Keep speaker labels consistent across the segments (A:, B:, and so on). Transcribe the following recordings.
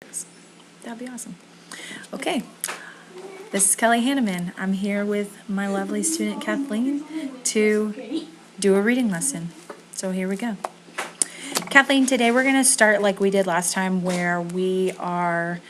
A: That'd be awesome. Okay, this is Kelly Hanneman. I'm here with my lovely student Kathleen to do a reading lesson. So here we go. Kathleen, today we're going to start like we did last time, where we are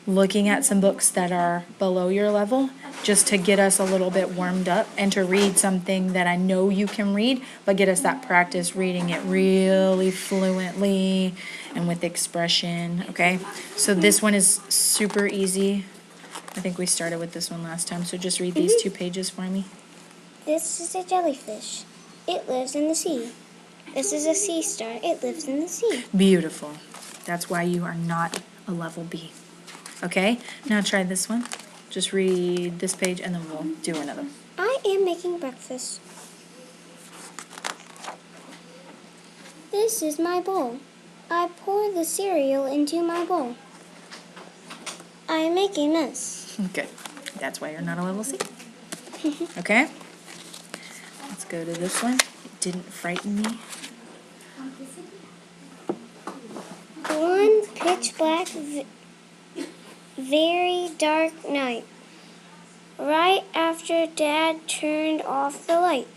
A: looking at some books that are below your level, just to get us a little bit warmed up and to read something that I know you can read, but get us that practice reading it really fluently and with expression, okay? So this one is super easy. I think we started with this one last time, so just read these 2 pages for me.
B: This is a jellyfish. It lives in the sea. This is a sea star. It lives in the sea.
A: Beautiful. That's why you are not a level B. Okay, now try this one. Just read this page and then we'll do another.
B: I am making breakfast. This is my bowl. I pour the cereal into my bowl. I am making this.
A: Good. That's why you're not a level C. Okay? Let's go to this one. It didn't frighten me.
B: One pitch black, very dark night. Right after Dad turned off the light,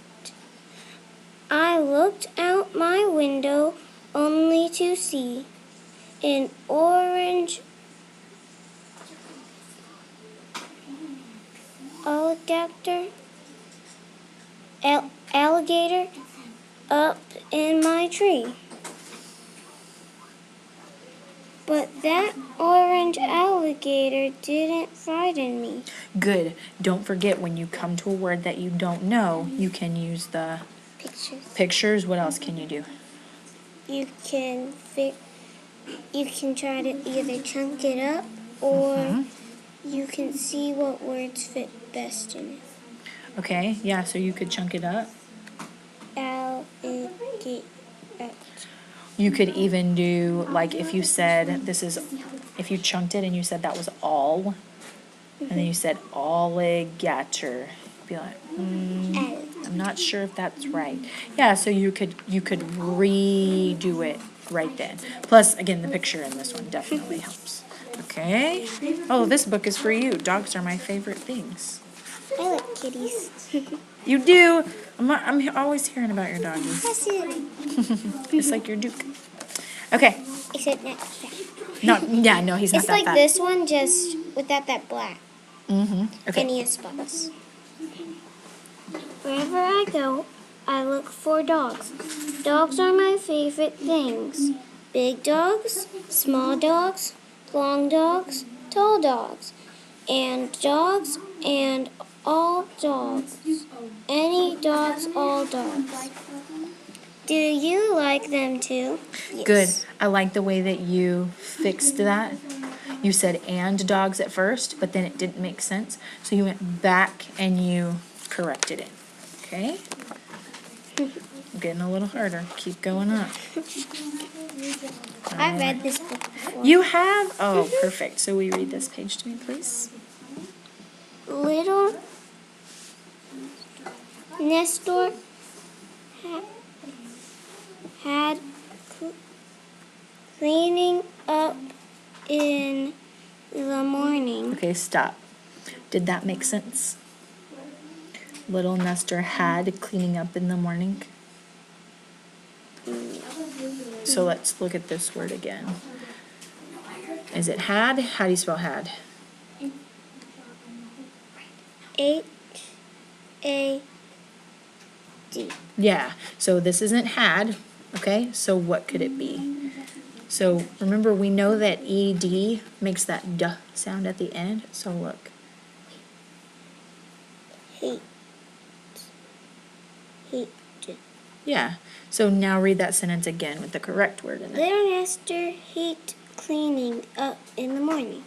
B: I looked out my window only to see an orange alligator up in my tree. But that orange alligator didn't frighten me.
A: Good. Don't forget, when you come to a word that you don't know, you can use the pictures. What else can you do?
B: You can try to either chunk it up, or you can see what words fit best in it.
A: Okay, yeah, so you could chunk it up.
B: Alligator.
A: You could even do, like, if you said if you chunked it and you said that was all, and then you said alligator, be like, I'm not sure if that's right. Yeah, so you could redo it right then. Plus, again, the picture in this one definitely helps. Okay. Oh, this book is for you. Dogs are my favorite things.
B: I like kitties.
A: You do. I'm always hearing about your doggies.
B: That's it.
A: It's like your Duke. Okay.
B: Except not fat.
A: No, he's not
B: It's
A: that
B: like
A: fat.
B: this one, just without that black.
A: Okay.
B: And he has spots. Wherever I go, I look for dogs. Dogs are my favorite things. Big dogs, small dogs, long dogs, tall dogs, and all dogs. Any dogs, all dogs. Do you like them too? Yes.
A: Good. I like the way that you fixed that. You said "and dogs" at first, but then it didn't make sense. So you went back and you corrected it. Okay? Getting a little harder. Keep going up.
B: I've read this book before.
A: You have? Oh, perfect. So will you read this page to me, please?
B: Little Nestor had cleaning up in the morning.
A: Okay, stop. Did that make sense? Little Nestor had cleaning up in the morning. So let's look at this word again. Is it had? How do you spell had?
B: H-A-D.
A: Yeah, so this isn't had, okay? So what could it be? So remember, we know that ED makes that duh sound at the end. So look.
B: Hate.
A: Yeah, so now read that sentence again with the correct word in it.
B: Little Nestor hate cleaning up in the morning.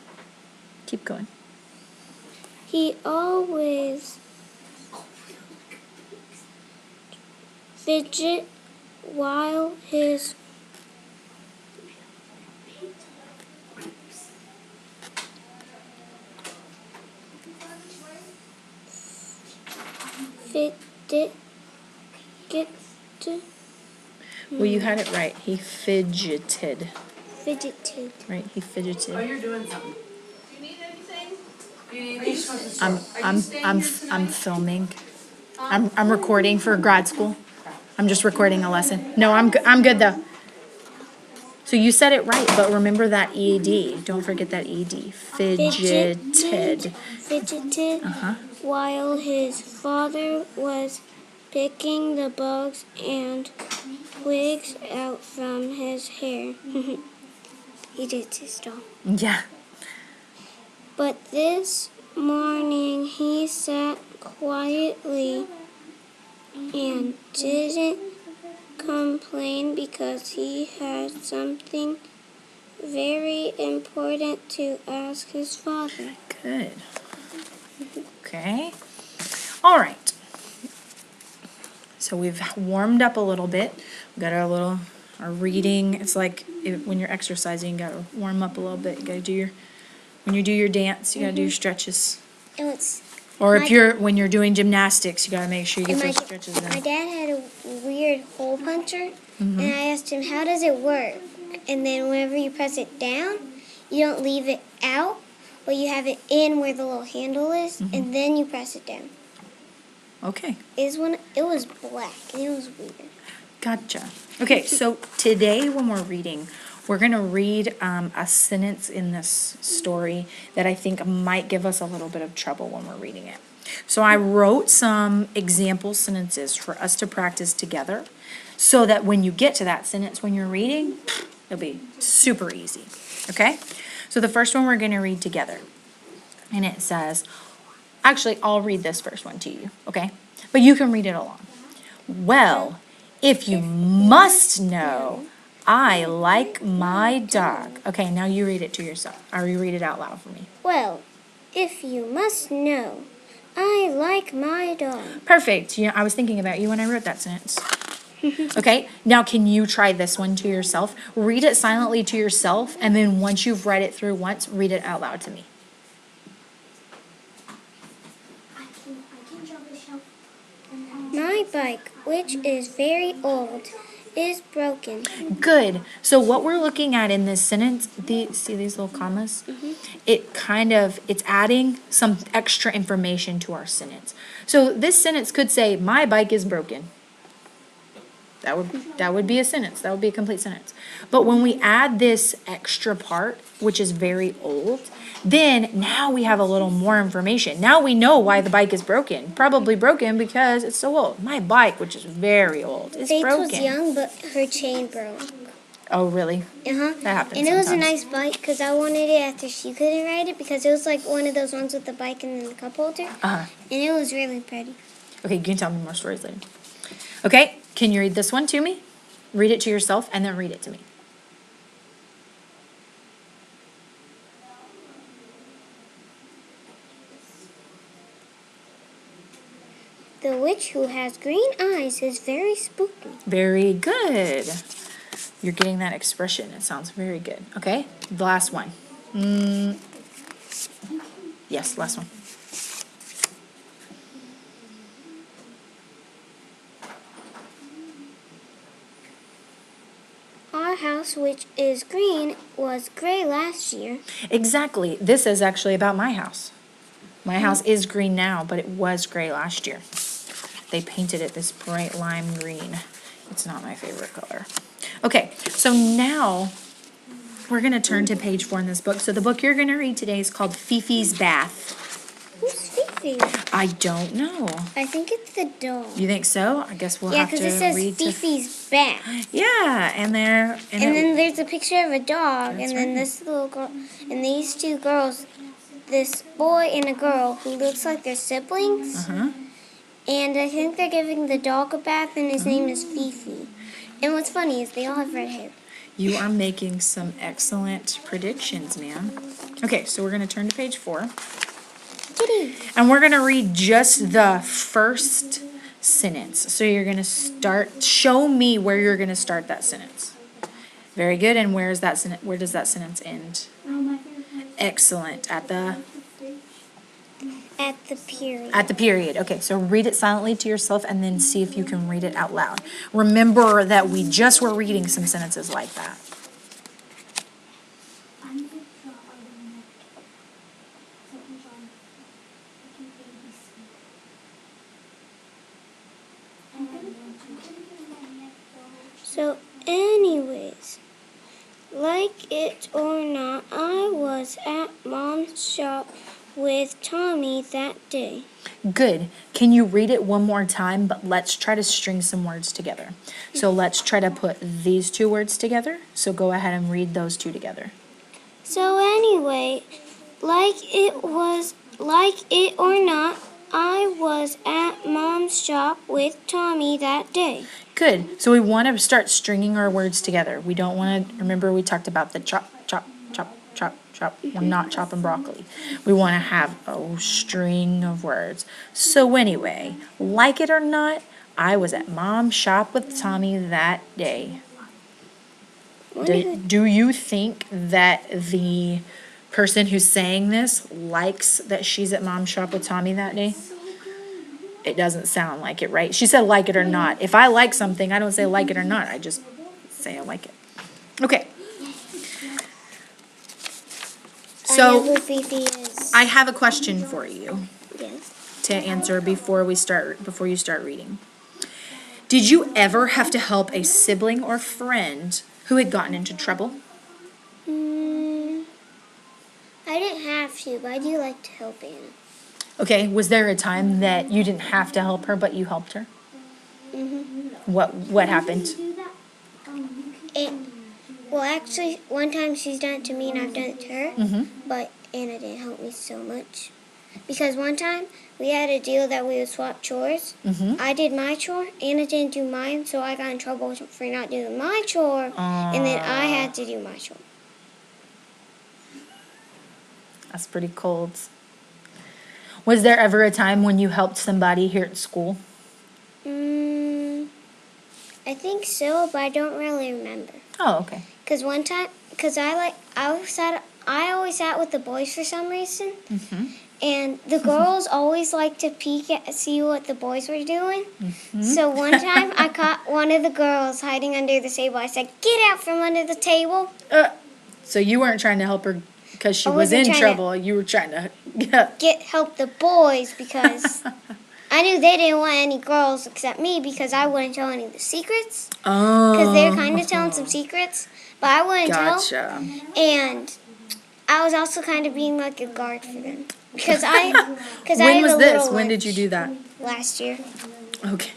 A: Keep going.
B: He always fidget while his
A: Well, you had it right. He fidgeted.
B: fidgeted.
A: Right, he
C: Oh,
A: fidgeted.
C: you're doing something. Do you need anything? Do you need anything?
A: I'm filming. I'm recording for grad school. I'm just recording a lesson. No, I'm good though. So you said it right, but remember that ED. Don't forget that ED. Fidgeted.
B: Fidgeted while his father was picking the bugs and twigs out from his hair. He did his dog.
A: Yeah.
B: But this morning he sat quietly and didn't complain because he had something very important to ask his father.
A: Good. Okay. All right. So we've warmed up a little bit. We got our reading. It's like when you're exercising, you gotta warm up a little bit. You gotta do when you do your dance, you gotta do your stretches.
B: And it's
A: Or when you're doing gymnastics, you gotta make sure you get
B: And
A: those stretches
B: my
A: in.
B: dad had a weird hole puncher, and I asked him, how does it work? And then whenever you press it down, you don't leave it out, but you have it in where the little handle is, and then you press it down.
A: Okay.
B: It was black, and it was weird.
A: Gotcha. Okay, so today when we're reading, we're going to read a sentence in this story that I think might give us a little bit of trouble when we're reading it. So I wrote some example sentences for us to practice together so that when you get to that sentence when you're reading, it'll be super easy. Okay? So the first one we're going to read together. And it says, actually, I'll read this first one to you, okay? But you can read it along. Well, if you must know, I like my dog. Okay, now you read it to yourself, or you read it out loud for me.
B: Well, if you must know, I like my dog.
A: Perfect. I was thinking about you when I wrote that sentence. Okay, now can you try this one to yourself? Read it silently to yourself, and then once you've read it through once, read it out loud to me.
B: My bike, which is very old, is broken.
A: Good. So what we're looking at in this sentence, see these little commas? It's adding some extra information to our sentence. So this sentence could say, my bike is broken. That would be a sentence. That would be a complete sentence. But when we add this extra part, which is very old, then now we have a little more information. Now we know why the bike is broken. Probably broken because it's so old. My bike, which is very old, is
B: Faith
A: broken.
B: was young, but her chain broke.
A: Oh, really?
B: That
A: happens
B: And it was a
A: sometimes.
B: nice bike because I wanted it after she couldn't ride it because it was like one of those ones with the bike and then the cup holder.
A: Uh-huh.
B: And it was really pretty.
A: Okay, you can tell me more stories later. Okay, can you read this one to me? Read it to yourself and then read it to me.
B: The witch who has green eyes is very spooky.
A: Very good. You're getting that expression. It sounds very good. Okay, the last one. Yes, last one.
B: Our house, which is green, was gray last year.
A: Exactly. This is actually about my house. My house is green now, but it was gray last year. They painted it this bright lime green. It's not my favorite color. Okay, so now we're going to turn to page 4 in this book. So the book you're going to read today is called Fifi's Bath.
B: Who's Fifi?
A: I don't know.
B: I think it's the dog.
A: You think so? I guess we'll have to
B: because it says
A: read
B: Fifi's bath.
A: Yeah, and
B: then there's a picture of a dog,
A: That's
B: and then
A: right.
B: this little girl, and these two girls, this boy and a girl who looks like they're siblings. And I think they're giving the dog a bath, and his name is Fifi. And what's funny is they all have red hair.
A: You are making some excellent predictions, man. Okay, so we're going to turn to page 4.
B: Kitty.
A: And we're going to read just the first sentence. So you're going to show me where you're going to start that sentence. Very good. And where does that sentence end? Excellent. At the
B: period.
A: At the period. Okay, so read it silently to yourself and then see if you can read it out loud. Remember that we just were reading some sentences like that.
B: So anyways, like it or not, I was at Mom's shop with Tommy that day.
A: Good. Can you read it one more time? But let's try to string some words together. So let's try to put these two words together. So go ahead and read those two together.
B: So anyway, like it or not, I was at Mom's shop with Tommy that day.
A: Good. So we want to start stringing our words together. We don't want to, remember we talked about the chop, chop, chop, chop, chop. We're not chopping broccoli. We want to have a string of words. So anyway, like it or not, I was at Mom's shop with Tommy that day. Do you think that the person who's saying this likes that she's at Mom's shop with Tommy that day? It doesn't sound like it, right? She said like it or not. If I like something, I don't say like it or not. I just say I like it. Okay.
B: I know
A: So
B: who Fifi is.
A: I have a question for you
B: Yes.
A: to answer before you start reading. Did you ever have to help a sibling or friend who had gotten into trouble?
B: I didn't have to, but I do like to help Anna.
A: Okay, was there a time that you didn't have to help her, but you helped her? What happened?
B: Well, actually, one time she's done it to me and I've done it to her, but Anna didn't help me so much. Because one time we had a deal that we would swap chores. I did my chore, Anna didn't do mine, so I got in trouble for not doing my chore, and then I had to do my chore.
A: That's pretty cold. Was there ever a time when you helped somebody here at school?
B: I think so, but I don't really remember.
A: Oh, okay.
B: Because one time, I always sat with the boys for some reason, and the girls always like to see what the boys were doing. So one time I caught one of the girls hiding under the table. I said, "Get out from under the table."
A: So you weren't trying to help her because she
B: I
A: was
B: wasn't
A: in
B: trying
A: trouble. You were trying to
B: help the boys because I knew they didn't want any girls except me because I wouldn't tell any of the secrets. Because they're kind of telling some secrets, but I wouldn't tell. And I was also kind of being like a guard for them. Because I
A: When was
B: had a
A: this?
B: little
A: When did you do that?
B: last year.
A: Okay.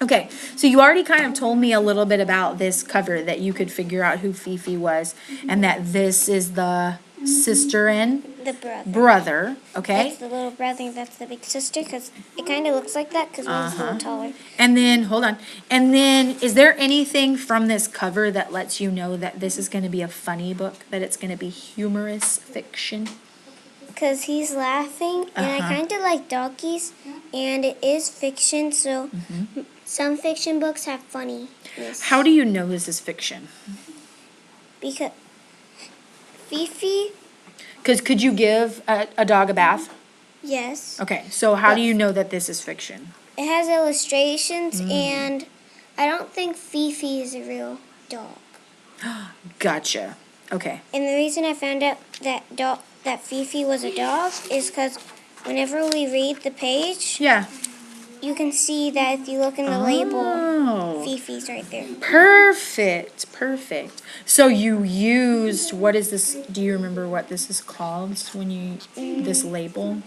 A: Okay, so you already kind of told me a little bit about this cover, that you could figure out who Fifi was, and that this is the sister and
B: The brother.
A: brother, okay?
B: That's the little brother, that's the big sister, because it kind of looks like that, because one's a little taller.
A: And then, hold on, and then is there anything from this cover that lets you know that this is going to be a funny book, that it's going to be humorous fiction?
B: Because he's laughing, and I kind of like doggies, and it is fiction, so some fiction books have funniness.
A: How do you know this is fiction?
B: Because Fifi,
A: Because could you give a dog a bath?
B: yes.
A: Okay, so how do you know that this is fiction?
B: It has illustrations, and I don't think Fifi is a real dog.
A: Gotcha. Okay.
B: And the reason I found out that Fifi was a dog is because whenever we read the page,
A: Yeah.
B: you can see that if you look in the label,
A: Oh.
B: Fifi's right there.
A: Perfect. Perfect. So you used, what is this? Do you remember what this is called when you, this label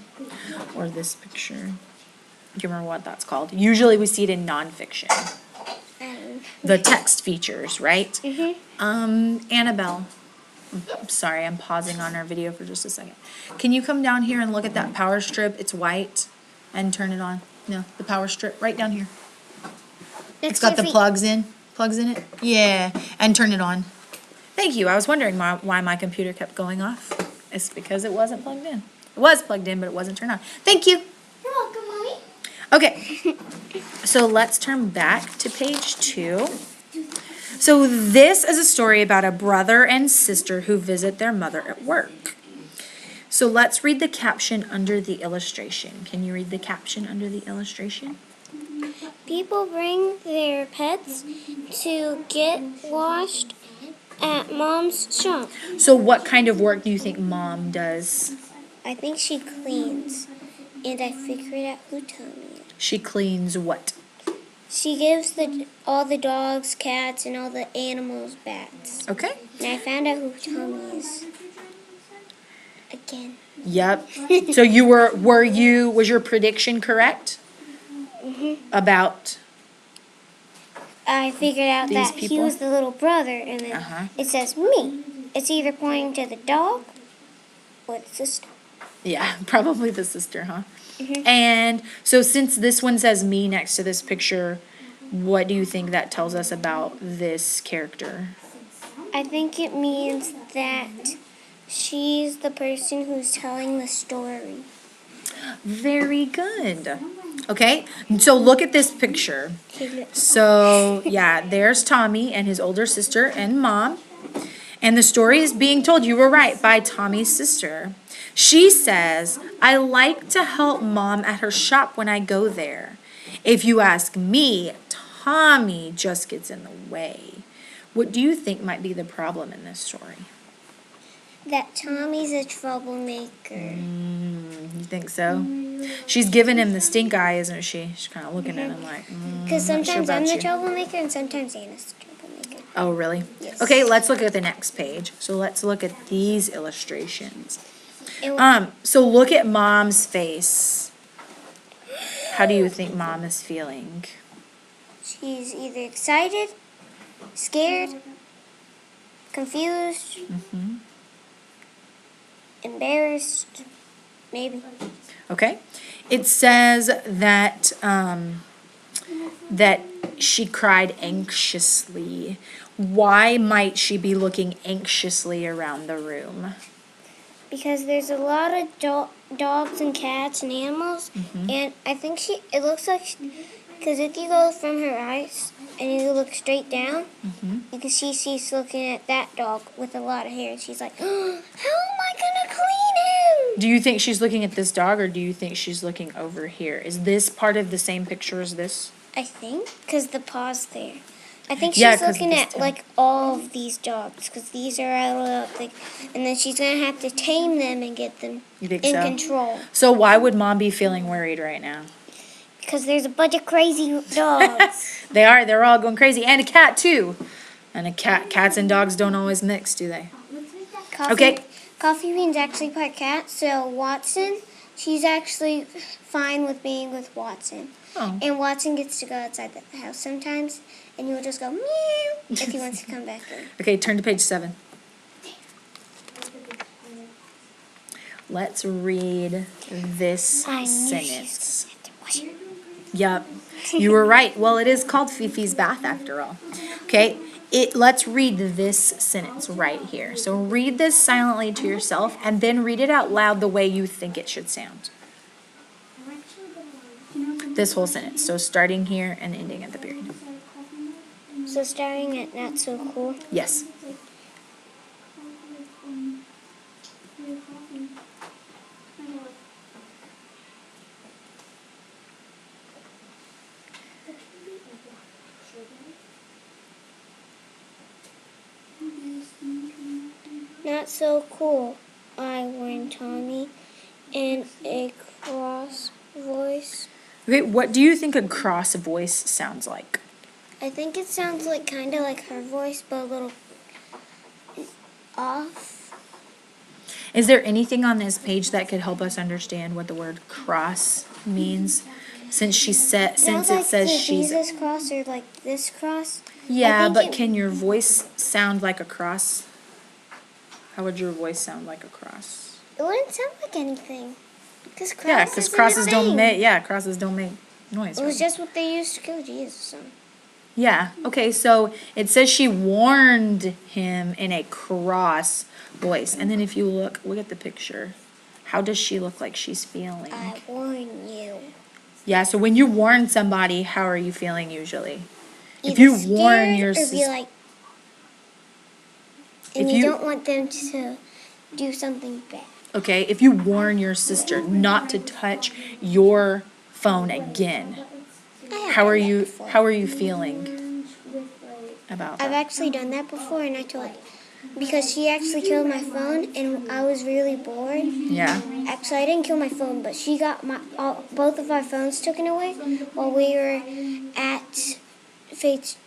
A: or this picture? Do you remember what that's called? Usually we see it in nonfiction. The text features, right? Annabelle. I'm sorry, I'm pausing on our video for just a second. Can you come down here and look at that power strip? It's white. And turn it on. No, the power strip right down here. It's got the plugs in it. Yeah, and turn it on. Thank you. I was wondering why my computer kept going off. It's because it wasn't plugged in. It was plugged in, but it wasn't turned on. Thank you.
B: You're welcome, Mommy.
A: Okay, so let's turn back to page 2. So this is a story about a brother and sister who visit their mother at work. So let's read the caption under the illustration. Can you read the caption under the illustration?
B: People bring their pets to get washed at Mom's shop.
A: So what kind of work do you think Mom does?
B: I think she cleans, and I figured out who told me.
A: She cleans what?
B: She gives all the dogs, cats, and all the animals bats.
A: Okay.
B: And I found out who Tommy is. Again.
A: Yep. So was your prediction correct? About
B: I figured out
A: These
B: that he
A: people?
B: was the little brother, and then it says me. It's either pointing to the dog or the sister.
A: yeah, probably the sister, huh? And so since this one says me next to this picture, what do you think that tells us about this character?
B: I think it means that she's the person who's telling the story.
A: Very good. Okay, so look at this picture.
B: Okay, look.
A: So, yeah, there's Tommy and his older sister and mom. And the story is being told, you were right, by Tommy's sister. She says, I like to help mom at her shop when I go there. If you ask me, Tommy just gets in the way. What do you think might be the problem in this story?
B: That Tommy's a troublemaker.
A: You think so? She's giving him the stink eye, isn't she? She's kind of looking at him like,
B: Because
A: not sure
B: sometimes
A: about
B: I'm the
A: you.
B: troublemaker and sometimes Anna's the troublemaker.
A: Oh, really?
B: Yes.
A: Okay, let's look at the next page. So let's look at these illustrations.
B: And
A: So look at mom's face. How do you think mom is feeling?
B: she's either excited, scared, confused, embarrassed, maybe.
A: Okay. It says that that she cried anxiously. Why might she be looking anxiously around the room?
B: Because there's a lot of dogs and cats and animals, and I think it looks like, because if you go from her eyes and you look straight down, you can see she's looking at that dog with a lot of hair, and she's like, how am I going to clean him?
A: Do you think she's looking at this dog, or do you think she's looking over here? Is this part of the same picture as this?
B: I think, because the paw's there. I think
A: Yeah,
B: she's
A: 'cause of
B: looking
A: this
B: at,
A: tail.
B: like, all of these dogs, because these are all like, and then she's going to have to tame them and get them
A: You think
B: in
A: so?
B: control.
A: So why would mom be feeling worried right now?
B: Because there's a bunch of crazy dogs.
A: They're all going crazy. And a cat too. And cats and dogs don't always mix, do they? Okay.
B: Coffee Bean's actually part cat, so Watson, she's actually fine with being with Watson.
A: Oh.
B: And Watson gets to go outside the house sometimes, and you'll just go meow if he wants to come back in.
A: Okay, turn to page 7. Let's read this
B: I knew
A: sentence.
B: she's going to
A: Yep, you were right. Well, it is called Fifi's bath after all. Okay, let's read this sentence right here. So read this silently to yourself and then read it out loud the way you think it should sound. This whole sentence. So starting here and ending at the period.
B: So starting at not so cool.
A: Yes.
B: Not so cool, I warned Tommy in a cross voice.
A: Okay, what do you think a cross voice sounds like?
B: I think it sounds like kind of like her voice, but a little off.
A: Is there anything on this page that could help us understand what the word cross means? Since it says
B: the
A: she's
B: Jesus cross or like this cross.
A: yeah,
B: think
A: but
B: it-
A: can your voice sound like a cross? How would your voice sound like a cross?
B: It wouldn't sound like anything. Because
A: Yeah, because crosses don't make noise.
B: It was
A: right?
B: just what they used to kill Jesus on.
A: Yeah. Okay, so it says she warned him in a cross voice. And then if you look at the picture. How does she look like she's feeling?
B: I warn you.
A: Yeah, so when you warn somebody, how are you feeling usually? If
B: Either
A: you warn
B: scared
A: your
B: or be
A: sis-
B: like, and
A: If
B: you
A: you-
B: don't want them to do something bad.
A: Okay, if you warn your sister not to touch your phone again, how are you feeling about
B: I've
A: that?
B: actually done that before, and I told because she actually killed my phone, and I was really bored.
A: Yeah.
B: Actually, I didn't kill my phone, but she got both of our phones taken away while we were at Faith's.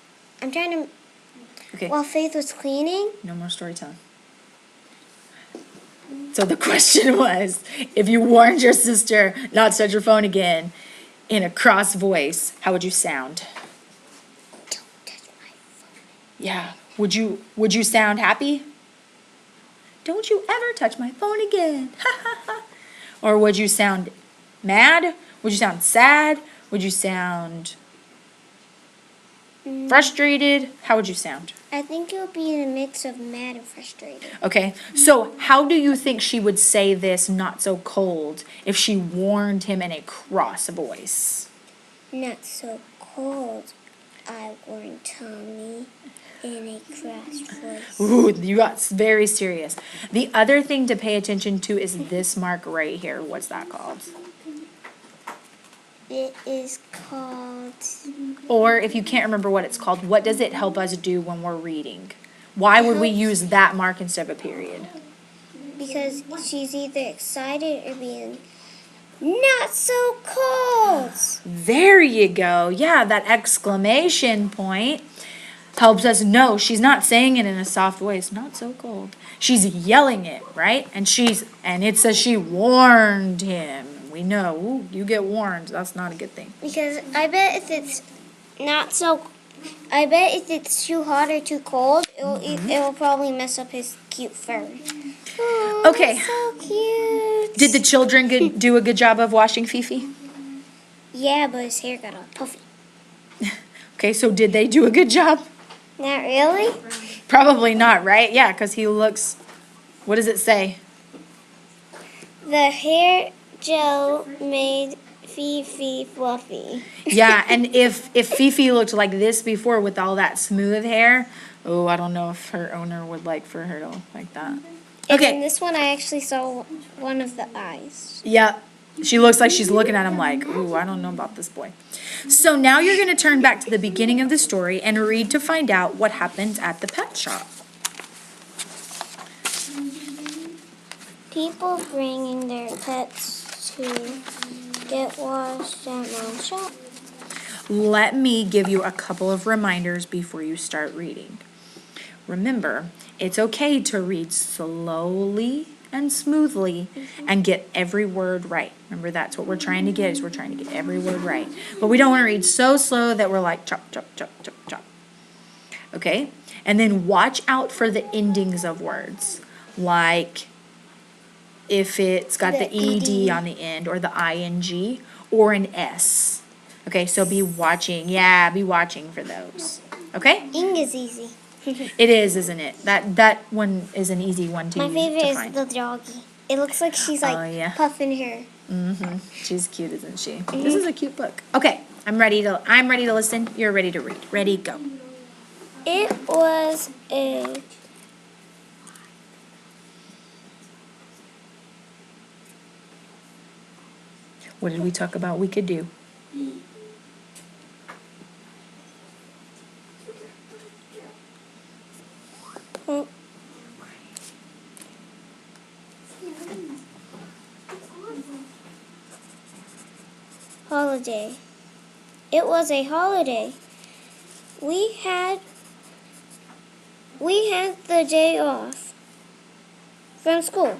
B: I'm trying to.
A: Okay.
B: While Faith was cleaning.
A: No more storytelling. So the question was, if you warned your sister not to touch your phone again in a cross voice, how would you sound?
B: Don't touch my phone.
A: Yeah. Would you sound happy? Don't you ever touch my phone again. Or would you sound mad? Would you sound sad? Would you sound frustrated? How would you sound?
B: I think it would be in a mix of mad and frustrated.
A: Okay, so how do you think she would say this not so cold if she warned him in a cross voice?
B: Not so cold, I warned Tommy in a cross voice.
A: Ooh, you got very serious. The other thing to pay attention to is this mark right here. What's that called?
B: It is called.
A: Or if you can't remember what it's called, what does it help us do when we're reading? Why would we use that mark instead of a period?
B: Because she's either excited or being not so cold.
A: There you go. Yeah, that exclamation point helps us know she's not saying it in a soft voice, not so cold. She's yelling it, right? And it says she warned him. We know, ooh, you get warned. That's not a good thing.
B: Because I bet if it's too hot or too cold, it'll probably mess up his cute fur. Oh,
A: Okay.
B: so cute.
A: Did the children do a good job of washing Fifi?
B: Yeah, but his hair got all puffy.
A: Okay, so did they do a good job?
B: Not really.
A: Probably not, right? Yeah, because he looks, what does it say?
B: The hair gel made Fifi fluffy.
A: Yeah, and if Fifi looked like this before with all that smooth hair, oh, I don't know if her owner would like for her to look like that.
B: And in
A: Okay.
B: this one, I actually saw one of the eyes.
A: Yeah, she looks like she's looking at him like, ooh, I don't know about this boy. So now you're going to turn back to the beginning of the story and read to find out what happened at the pet shop.
B: People bringing their pets to get washed at my shop.
A: Let me give you a couple of reminders before you start reading. Remember, it's okay to read slowly and smoothly and get every word right. Remember, that's what we're trying to get, is we're trying to get every word right. But we don't want to read so slow that we're like chop, chop, chop, chop, chop. Okay? And then watch out for the endings of words. Like if it's got the ED on the end, or the ING, or an S. Okay, so be watching. Yeah, be watching for those. Okay?
B: Ing is easy.
A: It is, isn't it? That one is an easy one to
B: My favorite is
A: find.
B: the doggy. It looks like she's like
A: Oh, yeah.
B: puffing her.
A: She's cute, isn't she? This is a cute book. Okay, I'm ready to listen. You're ready to read. Ready, go.
B: It was a
A: What did we talk about we could do?
B: holiday. It was a holiday. We had the day off from school.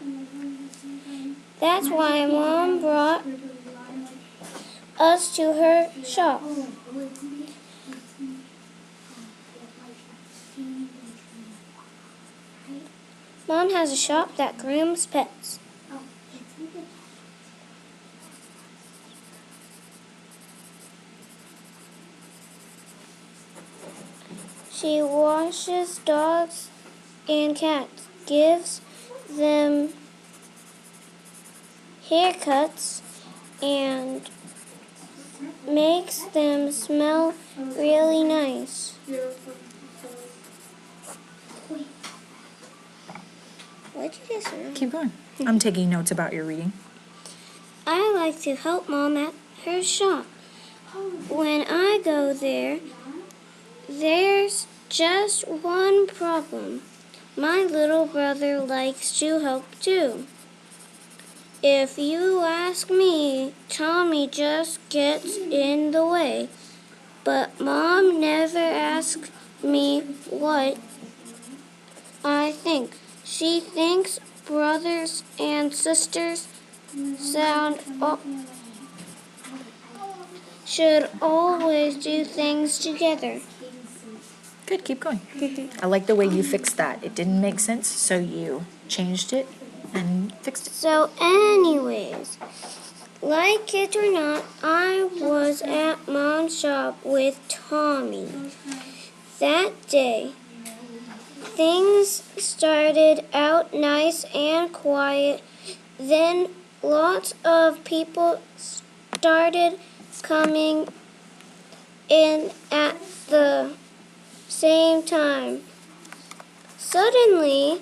B: That's why Mom brought us to her shop. Mom has a shop that grooms pets. She washes dogs and cats, gives them haircuts, and makes them smell really nice. What did you just say?
A: Keep going. I'm taking notes about your reading.
B: I like to help Mom at her shop. When I go there, there's just one problem. My little brother likes to help too. If you ask me, Tommy just gets in the way. But Mom never asks me what I think. She thinks brothers and sisters should always do things together.
A: Good, keep going. I like the way you fixed that. It didn't make sense, so you changed it and fixed it.
B: So anyways, like it or not, I was at Mom's shop with Tommy. That day, things started out nice and quiet. Then lots of people started coming in at the same time. Suddenly,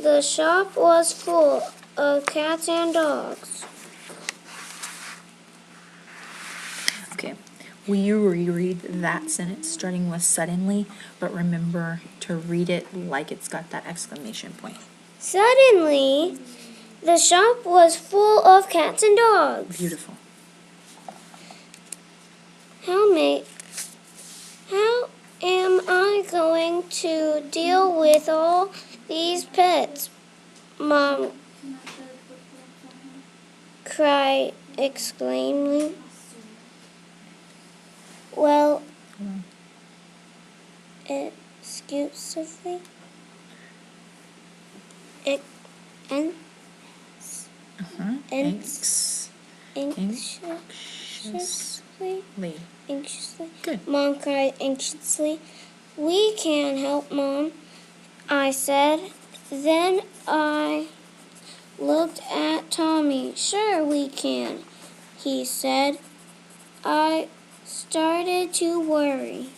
B: the shop was full of cats and dogs.
A: Okay. Will you reread that sentence starting with suddenly, but remember to read it like it's got that exclamation point.
B: Suddenly, the shop was full of cats and dogs.
A: Beautiful.
B: How am I going to deal with all these pets? Mom cried, exclaiming. Well, excusively. Anxiously.
A: Good.
B: Mom cried anxiously. We can help, Mom, I said. Then I looked at Tommy. Sure we can, he said. I started to worry.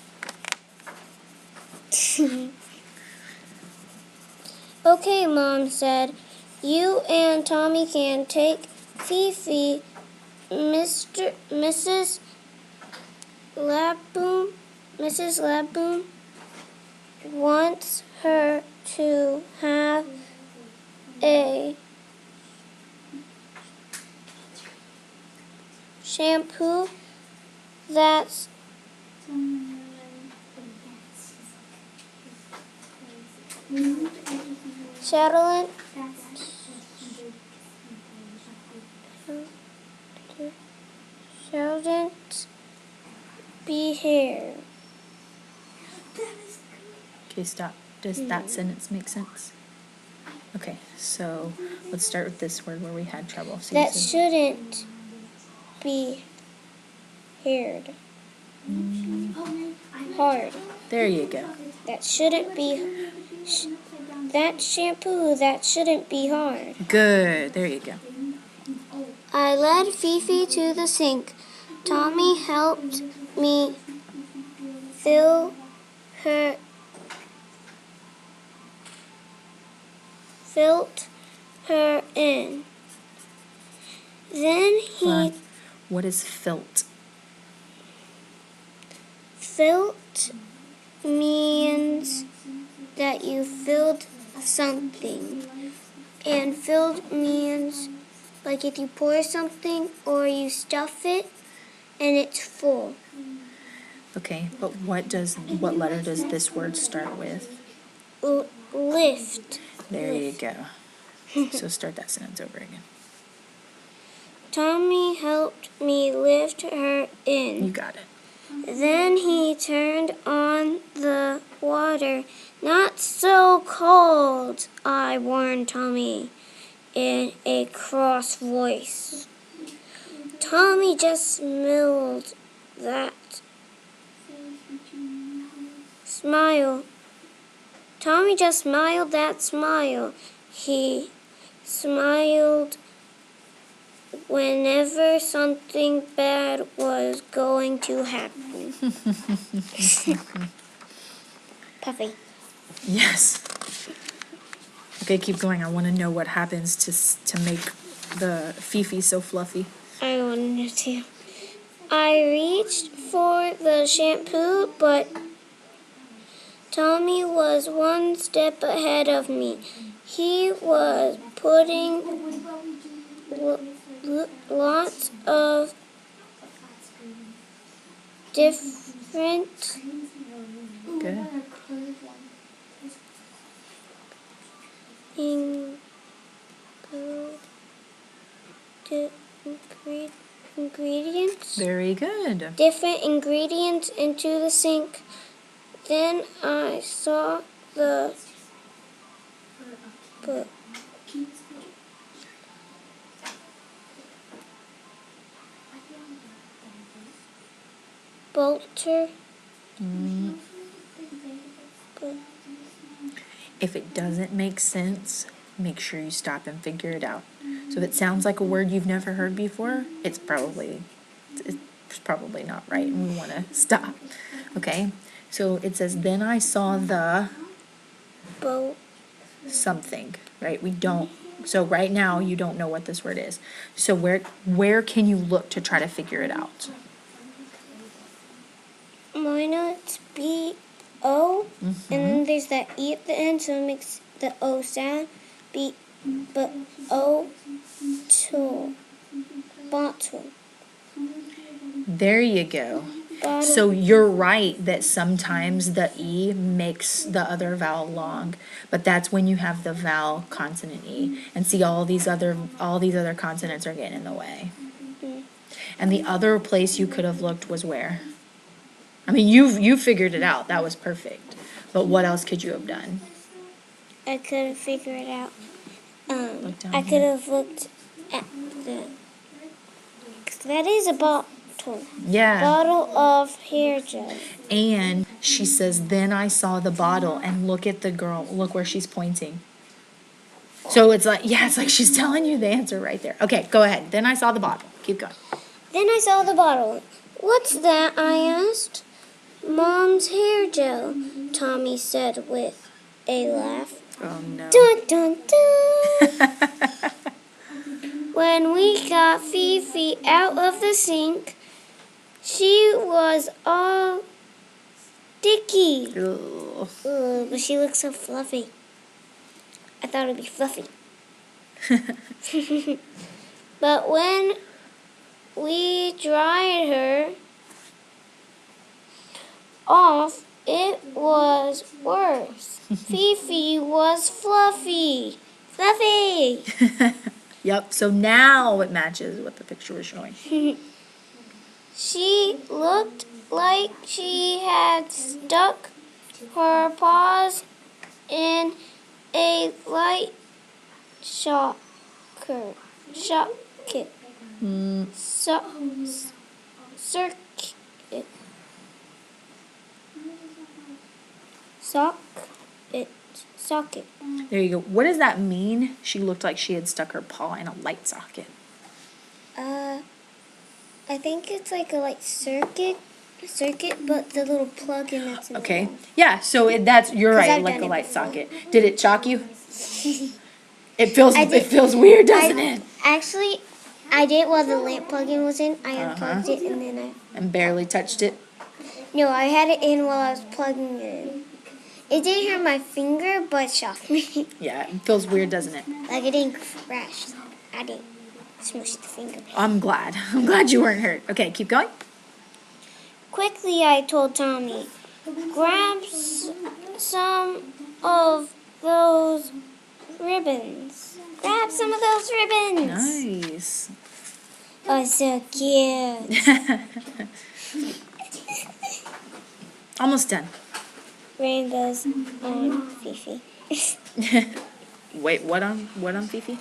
B: Okay, Mom said. You and Tommy can take Fifi. Mrs. Laboon wants her to have a shampoo that's shouldn't be here.
A: Okay, stop. Does that sentence make sense? Okay, so let's start with this word where we had trouble. So
B: That shouldn't be heard. Hard.
A: There you go.
B: That shouldn't be. That shampoo, that shouldn't be hard.
A: Good. There you go.
B: I led Fifi to the sink. Tommy helped me fill her in. Then he
A: What is filt?
B: Filt means that you filled something. And filled means like if you pour something or you stuff it and it's full.
A: Okay, but what letter does this word start with?
B: Lift.
A: There you go. So start that sentence over again.
B: Tommy helped me lift her in.
A: You got it.
B: Then he turned on the water. Not so cold, I warned Tommy in a cross voice. Tommy just smiled that smile. Tommy just smiled that smile. He smiled whenever something bad was going to happen. Puffy.
A: Yes. Okay, keep going. I want to know what happens to make the Fifi so fluffy.
B: I wanted to. I reached for the shampoo, but Tommy was one step ahead of me. He was putting lots of different
A: Good.
B: ingredients.
A: Very good.
B: Different ingredients into the sink. Then I saw the bolter.
A: If it doesn't make sense, make sure you stop and figure it out. So if it sounds like a word you've never heard before, it's probably not right, and we want to stop. Okay? So it says, then I saw the
B: boat.
A: something, right? So right now you don't know what this word is. So where can you look to try to figure it out?
B: Why not B-O? And then there's that E at the end, so it makes the O sound. But O to bottle.
A: There you go.
B: Bottle.
A: So you're right that sometimes the E makes the other vowel long, but that's when you have the vowel consonant E. And see, all these other consonants are getting in the way. And the other place you could have looked was where? I mean, you figured it out. That was perfect. But what else could you have done?
B: I could have figured it out.
A: Look down
B: I could
A: here.
B: have looked at cause that is a bottle.
A: Yeah.
B: Bottle of hair gel.
A: And she says, then I saw the bottle, and look at the girl. Look where she's pointing. So it's like she's telling you the answer right there. Okay, go ahead. Then I saw the bottle. Keep going.
B: Then I saw the bottle. What's that? I asked. Mom's hair gel, Tommy said with a laugh.
A: Oh, no.
B: Dun dun dun. When we got Fifi out of the sink, she was all sticky.
A: Ugh.
B: Ugh, but she looks so fluffy. I thought it'd be fluffy. But when we dried her off, it was worse. Fifi was fluffy. Fluffy!
A: Yep, so now it matches what the picture was showing.
B: She looked like she had stuck her paws in a light socket. Circuit. Socket.
A: There you go. What does that mean? She looked like she had stuck her paw in a light socket.
B: I think it's like a light circuit, but the little plug-in that's in the
A: Okay.
B: wall.
A: Yeah, so you're
B: 'Cause
A: right,
B: I've
A: like
B: done
A: a
B: it
A: light
B: before.
A: socket. Did it shock you? It feels
B: I did.
A: weird, doesn't it?
B: Actually, I did while the lamp plug-in was in. I unplugged it and then
A: And barely touched it.
B: No, I had it in while I was plugging it in. It didn't hurt my finger, but it shocked me.
A: Yeah, it feels weird, doesn't it?
B: Like it didn't crash. I didn't smush the finger.
A: I'm glad. I'm glad you weren't hurt. Okay, keep going.
B: Quickly, I told Tommy, grab some of those ribbons. Grab some of those ribbons.
A: Nice.
B: Oh, so cute.
A: Almost done.
B: Rainbows on Fifi.
A: Wait, what on Fifi?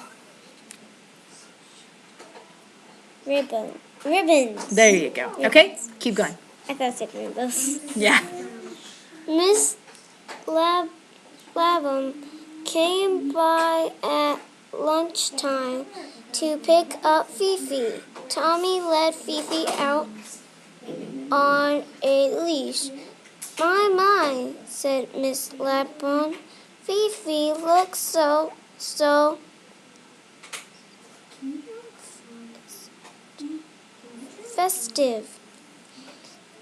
B: Ribbons.
A: There you go. Okay, keep going.
B: I thought it said rainbows.
A: Yeah.
B: Miss Labum came by at lunchtime to pick up Fifi. Tommy led Fifi out on a leash. My, said Miss Labum. Fifi looks so festive.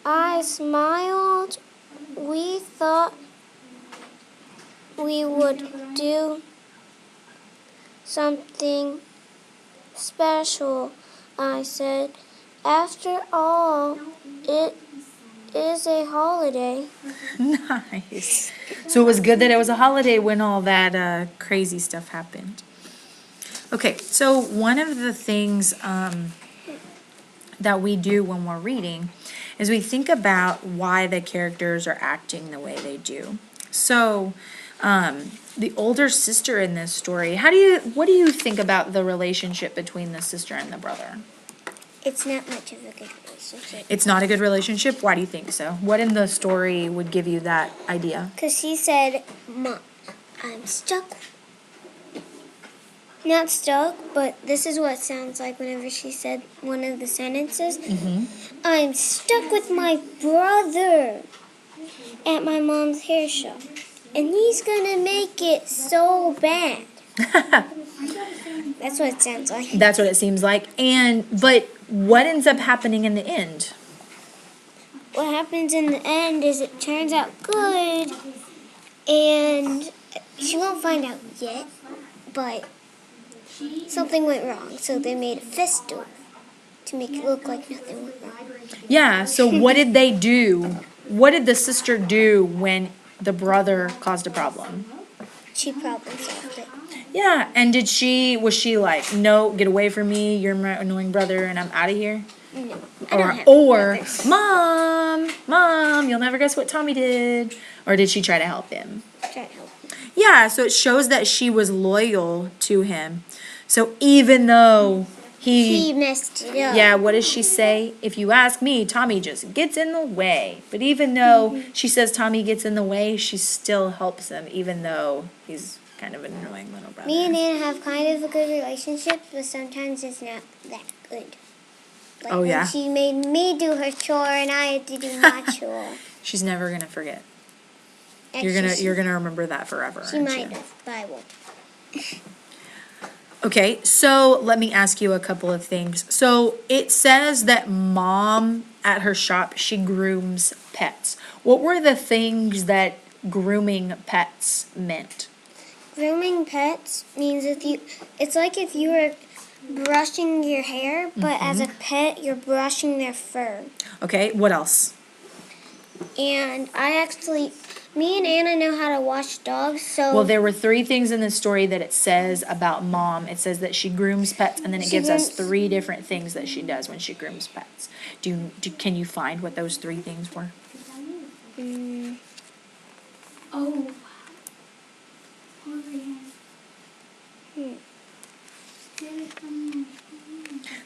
B: I smiled. We thought we would do something special, I said. After all, it is a holiday.
A: Nice. So it was good that it was a holiday when all that crazy stuff happened. Okay, so one of the things that we do when we're reading is we think about why the characters are acting the way they do. So, the older sister in this story, what do you think about the relationship between the sister and the brother?
B: It's not much of a good relationship.
A: It's not a good relationship? Why do you think so? What in the story would give you that idea?
B: Because she said, Mom, I'm stuck. Not stuck, but this is what it sounds like whenever she said one of the sentences. I'm stuck with my brother at my mom's hair shop. And he's going to make it so bad. That's what it sounds like.
A: That's what it seems like. But what ends up happening in the end?
B: What happens in the end is it turns out good, and she won't find out yet, but something went wrong, so they made a festival to make it look like nothing went wrong.
A: Yeah, so what did they do? What did the sister do when the brother caused a problem?
B: She problem solved it.
A: Yeah, and was she like, no, get away from me, you're my annoying brother and I'm out of here?
B: No, I don't have brothers.
A: Mom, you'll never guess what Tommy did. Or did she try to help him?
B: Try to help him.
A: Yeah, so it shows that she was loyal to him. So even though
B: He messed it up.
A: yeah, what does she say? If you ask me, Tommy just gets in the way. But even though she says Tommy gets in the way, she still helps him, even though he's kind of an annoying little brother.
B: Me and Anna have kind of a good relationship, but sometimes it's not that good. Like
A: Oh, yeah?
B: when she made me do her chore and I had to do my chore.
A: She's never gonna forget.
B: Actually,
A: You're gonna remember that forever.
B: She
A: aren't
B: might
A: you?
B: have, but I won't.
A: Okay, so let me ask you a couple of things. So it says that Mom at her shop, she grooms pets. What were the things that grooming pets meant?
B: Grooming pets means it's like if you were brushing your hair, but as a pet, you're brushing their fur.
A: Okay, what else?
B: And me and Anna know how to wash dogs, so...
A: Well, there were 3 things in the story that it says about Mom. It says that she grooms pets, and then it gives us 3 different things that she does when she grooms pets. Can you find what those 3 things were?
C: Oh.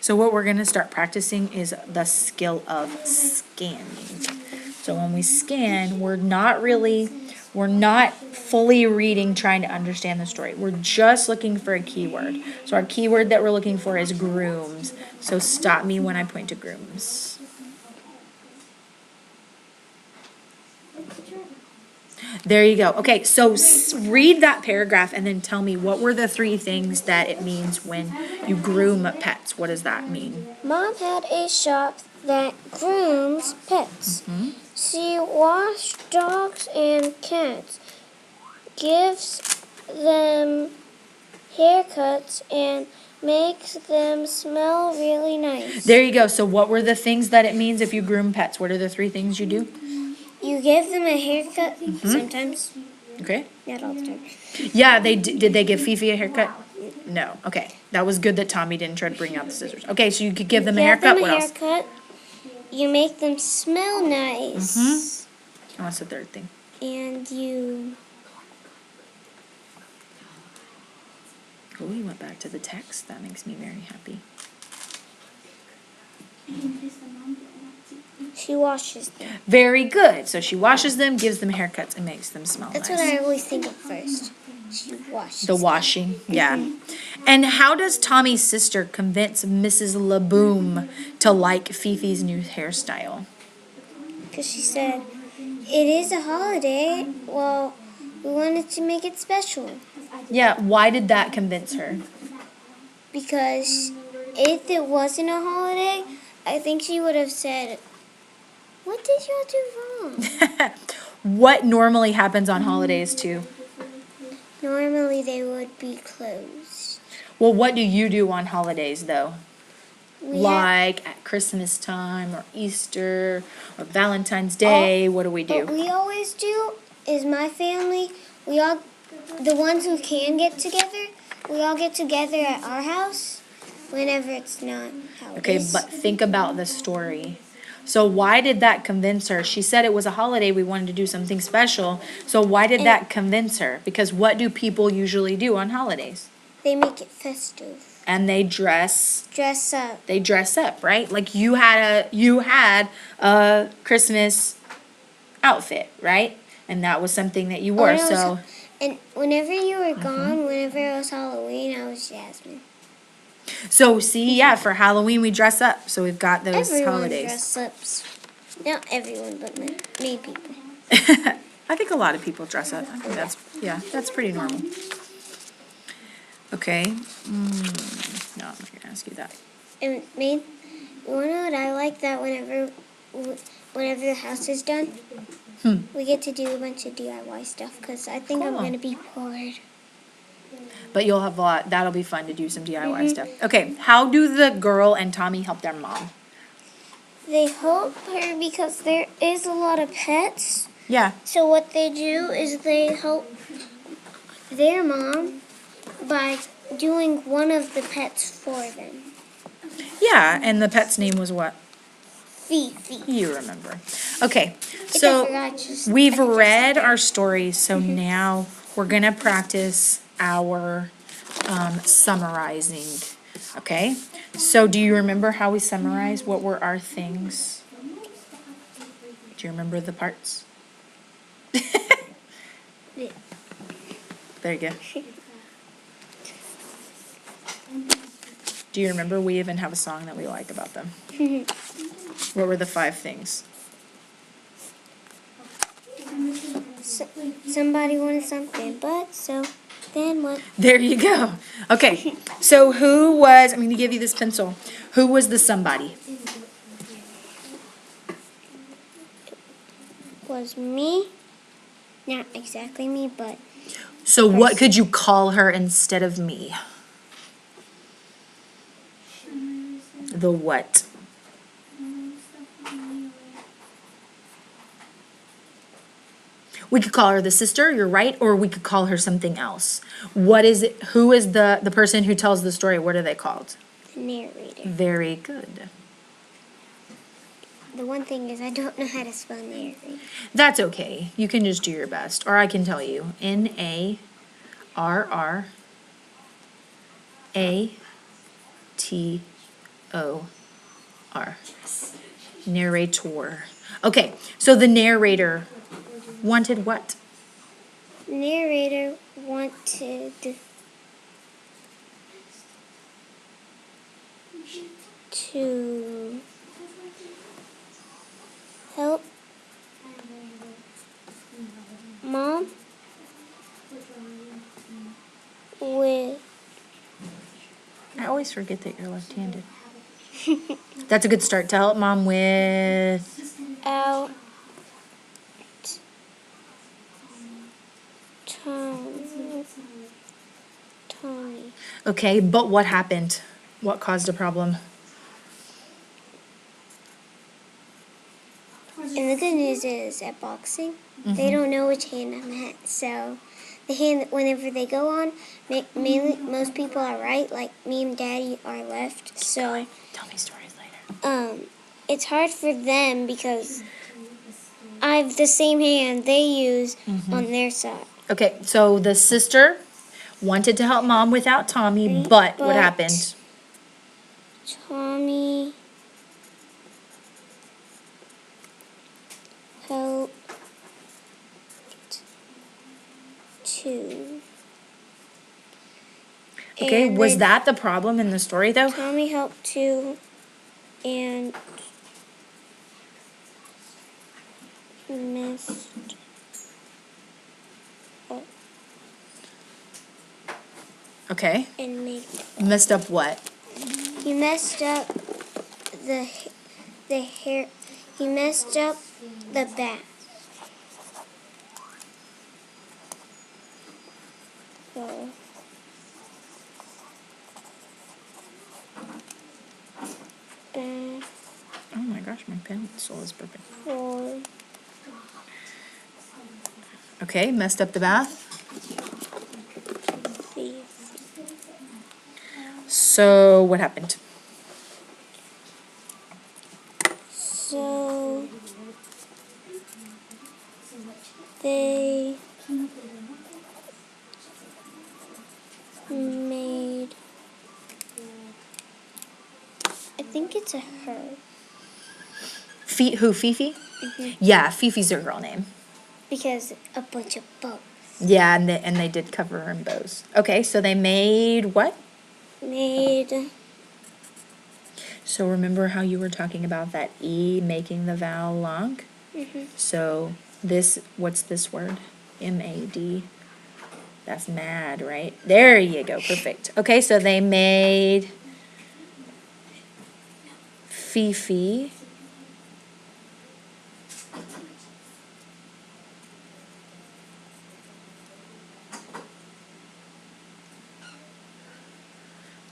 A: So what we're going to start practicing is the skill of scanning. So when we scan, we're not fully reading, trying to understand the story. We're just looking for a keyword. So our keyword that we're looking for is grooms. So stop me when I point to grooms. There you go. Okay, so read that paragraph and then tell me what were the 3 things that it means when you groom pets. What does that mean?
B: Mom had a shop that grooms pets. She washes dogs and cats, gives them haircuts, and makes them smell really nice.
A: There you go. So what were the things that it means if you groom pets? What are the 3 things you do?
B: You give them a haircut sometimes,
A: Okay.
B: not all the time.
A: Yeah, did they give Fifi a haircut? No. Okay. That was good that Tommy didn't try to bring out the scissors. Okay, so you could give them a haircut. What else?
B: You make them smell nice.
A: And what's the 3rd thing?
B: And you...
A: Oh, you went back to the text. That makes me very happy.
B: She washes them.
A: Very good. So she washes them, gives them haircuts, and makes them smell
B: That's
A: nice.
B: what I always think of first. She washes
A: The washing, yeah. And how does Tommy's sister convince Mrs. LaBoom to like Fifi's new hairstyle?
B: Because she said, it is a holiday. Well, we wanted to make it special.
A: Yeah, why did that convince her?
B: Because if it wasn't a holiday, I think she would have said, what did y'all do wrong?
A: What normally happens on holidays too?
B: Normally they would be closed.
A: Well, what do you do on holidays, though?
B: We have,
A: Like at Christmas time or Easter or Valentine's Day? What do we
B: what
A: do?
B: we always do is my family, we all, the ones who can get together, we all get together at our house whenever it's not holidays.
A: Okay, but think about the story. So why did that convince her? She said it was a holiday, we wanted to do something special. So why did that convince her? Because what do people usually do on holidays?
B: They make it festive.
A: And they dress
B: Dress up.
A: right? Like you had a Christmas outfit, right? And that was something that you wore.
B: When I was-
A: So
B: And whenever you were gone, whenever it was Halloween, I was Jasmine.
A: so see, yeah, for Halloween we dress up. So we've got those
B: Everyone
A: holidays.
B: dress ups. Not everyone, but many people.
A: I think a lot of people dress up. I think that's pretty normal. Okay. No, I'm not gonna ask you that.
B: And you wanna know what I like? That whenever the house is done, we get to do a bunch of DIY stuff. Cause I think I'm
A: Cool.
B: gonna be bored.
A: But you'll have a lot. That'll be fun to do some DIY stuff. Okay. How do the girl and Tommy help their mom?
B: They help her because there is a lot of pets.
A: Yeah.
B: So what they do is they help their mom by doing one of the pets for them.
A: Yeah. And the pet's name was what?
B: Fifi.
A: You remember. Okay.
B: I
A: So
B: forgot just-
A: we've
B: I just
A: read
B: said
A: our stories. So now we're gonna practice our summarizing. Okay. So do you remember how we summarized? What were our things? Do you remember the parts?
B: Yeah.
A: There you go. Do you remember we even have a song that we like about them? What were the 5 things?
B: Somebody wanted something, but so then what?
A: There you go. Okay. So who was, I'm going to give you this pencil. Who was the somebody?
B: Was me? Not exactly me, but
A: So what could you call her instead of me? The what? We could call her the sister, you're right, or we could call her something else. What is it? Who is the person who tells the story? What are they called?
B: the narrator.
A: Very good.
B: The one thing is I don't know how to spell narrator.
A: That's okay. You can just do your best. Or I can tell you. Narrator. Narrator. Okay, so the narrator wanted what?
B: Narrator wanted to help Mom with
A: I always forget that you're left-handed. That's a good start. To help Mom with...
B: out Tommy.
A: Okay, but what happened? What caused a problem?
B: And the good news is at boxing, they don't know which hand I'm at. So the hand, whenever they go on, mainly most people are right, like me and Daddy are left. So
A: Tell me stories later.
B: it's hard for them because I have the same hand they use on their side.
A: Okay, so the sister wanted to help Mom without Tommy, but what
B: But-
A: happened?
B: Tommy helped too.
A: Okay,
B: And
A: was
B: then
A: that the problem in the story, though?
B: Tommy helped too, and messed up
A: Okay.
B: and made
A: Messed up what?
B: he messed up the hair. He messed up the back. Back
A: Oh my gosh, my pencil is perfect.
B: for
A: Okay, messed up the bath.
B: Fifi.
A: So what happened?
B: So they made, I think it's a her,
A: Who, Fifi? Yeah, Fifi's her girl name.
B: because a bunch of boats.
A: Yeah, and they did cover her in bows. Okay, so they made what?
B: Made
A: So remember how you were talking about that E making the vowel long? So this, what's this word? M-A-D. That's mad, right? There you go, perfect. Okay, so they made Fifi.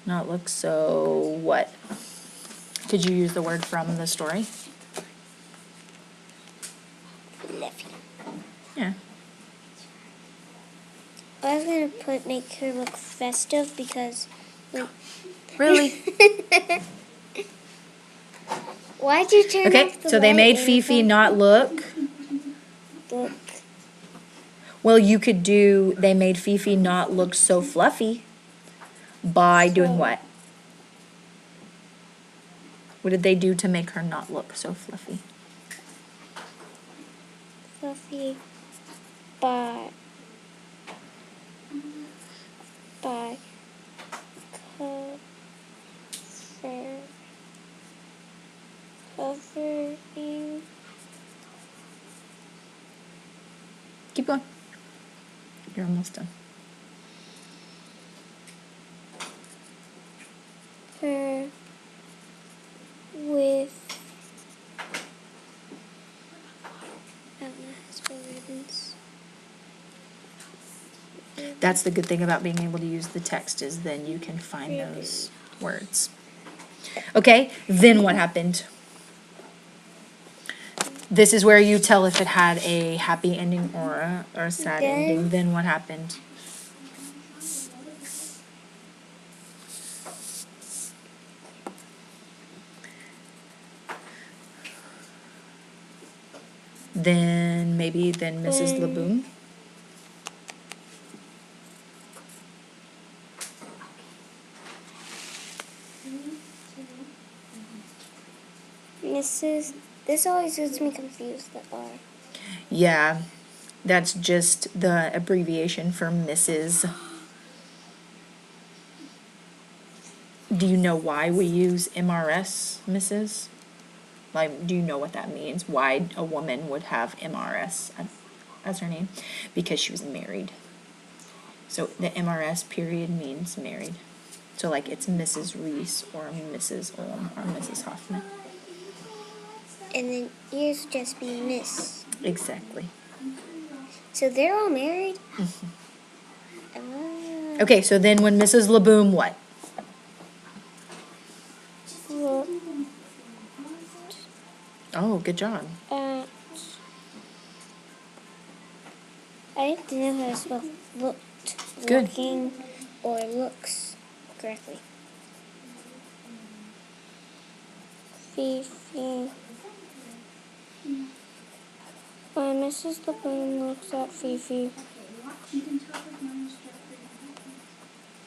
A: Not look so what? Could you use the word from the story?
B: fluffy.
A: Yeah.
B: I was gonna make her look festive because, like,
A: Really?
B: why'd you turn
A: Okay,
B: off the
A: so they
B: light,
A: made Fifi
B: Ava?
A: not look.
B: Look.
A: Well, you could do, they made Fifi not look so fluffy by doing
B: So-
A: what? What did they do to make her not look so fluffy?
B: Fluffy by cover covering
A: Keep going. You're almost done.
B: her with I don't know how to spell ribbons.
A: That's the good thing about being able to use the text is then you can find those words. Okay, then what happened? This is where you tell if it had a happy ending or a sad
B: Then-
A: ending. Then what happened? Then maybe then Mrs.
B: When-
A: Laboon.
B: This always gets me confused, the R.
A: Yeah, that's just the abbreviation for Mrs. Do you know why we use MRS, Mrs.? Like, do you know what that means? Why a woman would have MRS as her name? Because she was married. So the MRS period means married. So like it's Mrs. Reese or Mrs. Ulm or Mrs. Hoffman.
B: And then yours would just be Miss.
A: Exactly.
B: So they're all married?
A: Okay, so then when Mrs. Laboom what?
B: Look
A: Oh, good job.
B: at. I didn't know how to spell looked,
A: Good.
B: looking, or looks correctly. Fifi. When Mrs. Laboon looks at Fifi,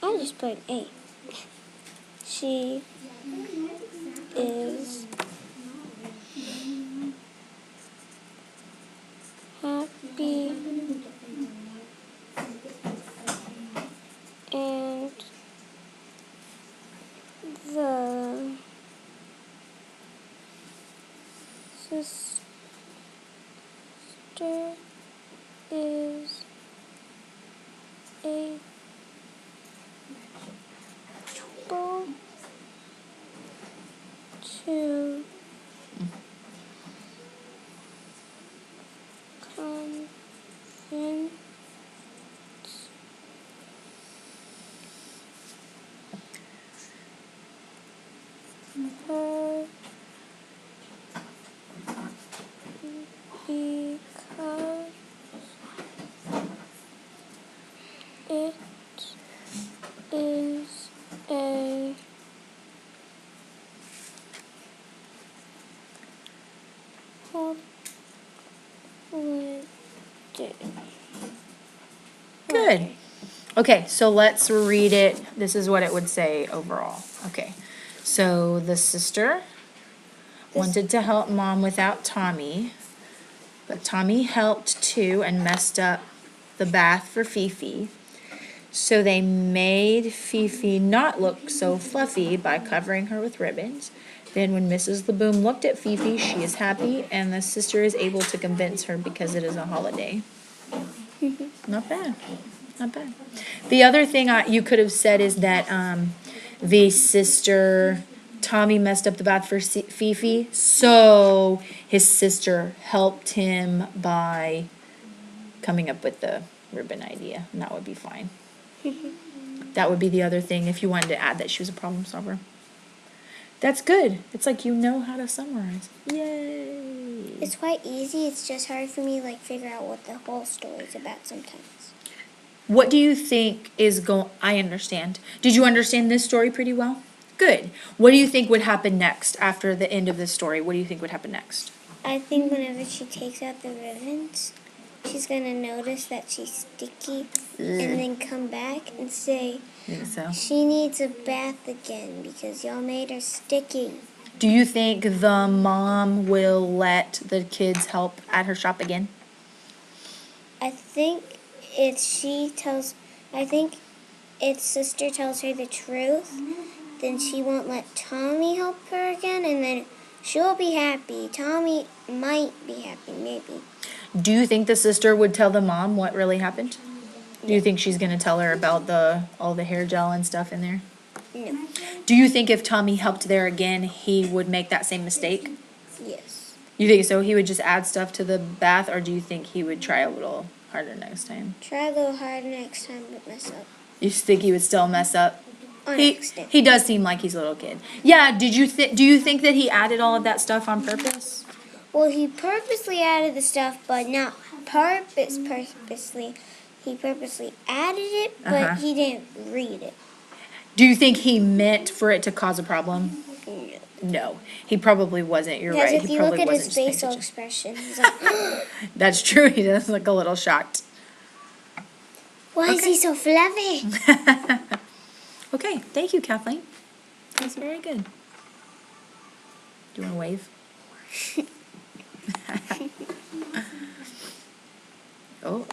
B: I just put an A. She is happy and the sister is able to convince
A: Good. Okay, so let's read it. This is what it would say overall. Okay, so the sister wanted to help Mom without Tommy, but Tommy helped too and messed up the bath for Fifi. So they made Fifi not look so fluffy by covering her with ribbons. Then when Mrs. LeBoom looked at Fifi, she is happy, and the sister is able to convince her because it is a holiday. Not bad. Not bad. The other thing you could have said is that the sister, Tommy messed up the bath for Fifi, so his sister helped him by coming up with the ribbon idea, and that would be fine. That would be the other thing if you wanted to add that she was a problem solver. That's good. It's like you know how to summarize. Yay!
B: It's quite easy. It's just hard for me to figure out what the whole story's about sometimes.
A: What do you think is going? I understand. Did you understand this story pretty well? Good. What do you think would happen next after the end of this story? What do you think would happen next?
B: I think whenever she takes out the ribbons, she's going to notice that she's sticky and then come back and say,
A: Think so.
B: she needs a bath again because y'all made her sticky.
A: Do you think the mom will let the kids help at her shop again?
B: I think if sister tells her the truth, then she won't let Tommy help her again, and then she'll be happy. Tommy might be happy, maybe.
A: Do you think the sister would tell the mom what really happened? Do you think she's going to tell her about all the hair gel and stuff in there?
B: No.
A: Do you think if Tommy helped there again, he would make that same mistake?
B: Yes.
A: You think so? He would just add stuff to the bath, or do you think he would try a little harder next time?
B: Try a little harder next time, but mess up.
A: You think he would still mess up?
B: On accident.
A: He does seem like he's a little kid. Yeah, do you think that he added all of that stuff on purpose?
B: Well, he purposely added the stuff, but not purposely. He purposely added it, but he didn't read it.
A: Do you think he meant for it to cause a problem? No, he probably wasn't. You're right.
B: Because if
A: He
B: you look
A: probably
B: at his
A: wasn't just paying
B: facial
A: attention.
B: expression, he's like,
A: That's true. He does look a little shocked.
B: why is he so fluffy?
A: Okay, thank you, Kathleen. That's very good. Do you want to wave? Oh,